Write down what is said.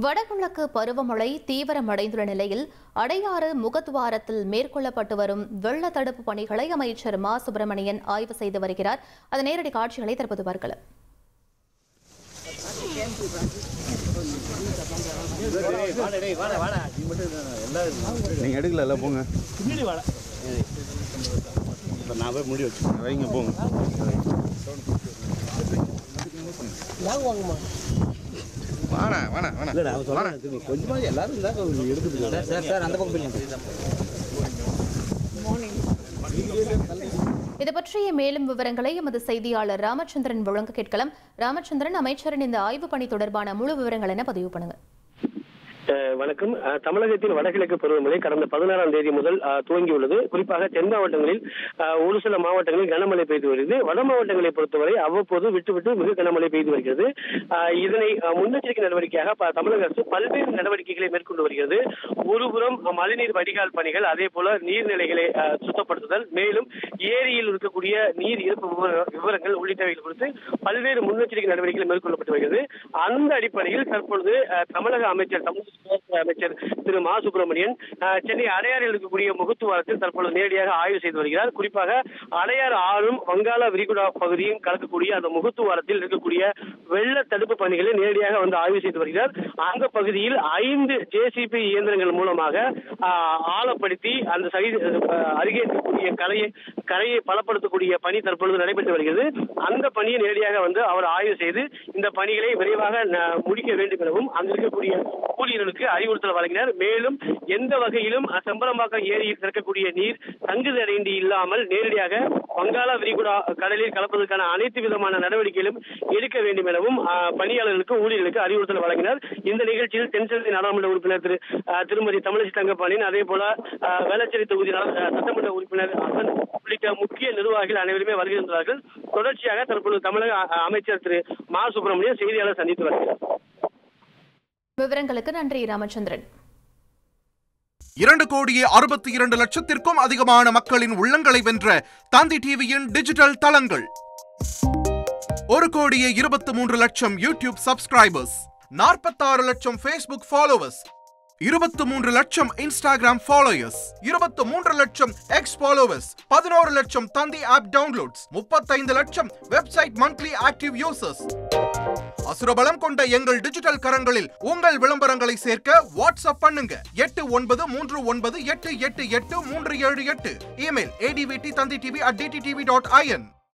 வடகிழக்கு பருவமழை தீவிரமடைந்துள்ள நிலையில் அடையாறு முகத்துவாரத்தில் மேற்கொள்ளப்பட்டு வரும் வெள்ள தடுப்பு பணிகளை அமைச்சர் மா சுப்பிரமணியன் ஆய்வு செய்து வருகிறார். அதன் நேரடி காட்சிகளை தற்போது பார்க்கலாம். இது பற்றிய மேலும் விவரங்களை எமது செய்தியாளர் ராமச்சந்திரன் வழங்க கேட்கலாம். ராமச்சந்திரன், அமைச்சரின் இந்த ஆய்வு பணி தொடர்பான முழு விவரங்கள் என்ன பதிவு பண்ணுங்க. வணக்கம். தமிழகத்தின் வடகிழக்கு பருவமழை கடந்த 16ஆம் தேதி முதல் துவங்கியுள்ளது. குறிப்பாக தென் மாவட்டங்களில் ஒரு சில மாவட்டங்களில் கனமழை பெய்து வருகிறது. வட மாவட்டங்களை பொறுத்தவரை அவ்வப்போது விட்டு மிக கனமழை பெய்து வருகிறது. இதனை முன்னெச்சரிக்கை நடவடிக்கையாக தமிழக அரசு பல்வேறு நடவடிக்கைகளை மேற்கொண்டு வருகிறது. ஒருபுறம் மழைநீர் வடிகால் பணிகள், அதே போல நீர்நிலைகளை சுத்தப்படுத்துதல், மேலும் ஏரியில் இருக்கக்கூடிய நீர் இருப்பு விவரங்கள் உள்ளிட்டவைகள் குறித்து பல்வேறு முன்னெச்சரிக்கை நடவடிக்கைகள் மேற்கொள்ளப்பட்டு வருகிறது. அந்த அடிப்படையில் தற்பொழுது தமிழக அமைச்சர் திரு மா சுப்பிரமணியன் சென்னை அடையாறில் இருக்கக்கூடிய முகத்துவாரத்தில் தற்பொழுது நேரடியாக ஆய்வு செய்து வருகிறார். குறிப்பாக அடையாறு ஆறும் வங்காள விரிகுடா பகுதியும் கலக்கக்கூடிய அந்த முகத்துவாரத்தில் இருக்கக்கூடிய வெள்ள தடுப்பு பணிகளை நேரடியாக வந்து ஆய்வு செய்து வருகிறார். அந்த பகுதியில் 5 ஜேசிபி இயந்திரங்கள் மூலமாக ஆழப்படுத்தி அந்த அருகே இருக்கக்கூடிய கரையை பலப்படுத்தக்கூடிய பணி தற்பொழுது நடைபெற்று வருகிறது. அந்த பணியை நேரடியாக வந்து அவர் ஆய்வு செய்து இந்த பணிகளை விரைவாக முடிக்க வேண்டும் எனவும் அங்கு இருக்கக்கூடிய ஊழியர்களுக்கு அறிவுறுத்தல் வழங்கினார். மேலும் எந்த வகையிலும் செம்பரம்பாக்கம் ஏரியில் திறக்கக்கூடிய நீர் தங்குதடையின்றி இல்லாமல் நேரடியாக வங்காள விரிகுடா கடலில் கலப்பதற்கான அனைத்து விதமான நடவடிக்கைகளும் எடுக்க வேண்டும் எனவும் பணியாளர்களுக்கு ஊழியர்களுக்கு அறிவுறுத்தல் வழங்கினார். இந்த நிகழ்ச்சியில் தென்சென்னை நாடாளுமன்ற உறுப்பினர் திருமதி தமிழிசை தங்கப்பாண்டியன், அதே போல வேளச்சேரி தொகுதி சட்டமன்ற உறுப்பினர் அசன் உள்ளிட்ட முக்கிய நிர்வாகிகள் அனைவருமே வருகிறார்கள். தொடர்ச்சியாக தற்போது தமிழக அமைச்சர் திரு மா சுப்பிரமணியன் செய்தியாளர் சந்தித்து வருகிறார். விவரங்களுக்கு நன்றி ராமச்சந்திரன். 2,62,00,000 அதிகமான மக்களின் உள்ளங்களை வென்ற தந்தி டிவியின் டிஜிட்டல் தளங்கள். 1,23,00,000 யூடியூப் சப்ஸ்கிரைபர்ஸ், 46 லட்சம் ஃபேஸ்புக் ஃபாலோவர்ஸ், 23 லட்சம் இன்ஸ்டாகிராம் ஃபாலோயர்ஸ், 23 லட்சம் எக்ஸ் ஃபாலோவர்ஸ், 11 லட்சம் தந்தி ஆப் டவுன்லோட்ஸ், 35 லட்சம் வெப்சைட் மந்த்லி ஆக்டிவ் யூசர்ஸ். அசுரபலம் கொண்ட எங்கள் டிஜிட்டல் கரங்களில் உங்கள் விளம்பரங்களை சேர்க்க வாட்ஸ்அப் பண்ணுங்க. 8939888378. Email advttanditv@dttv.in.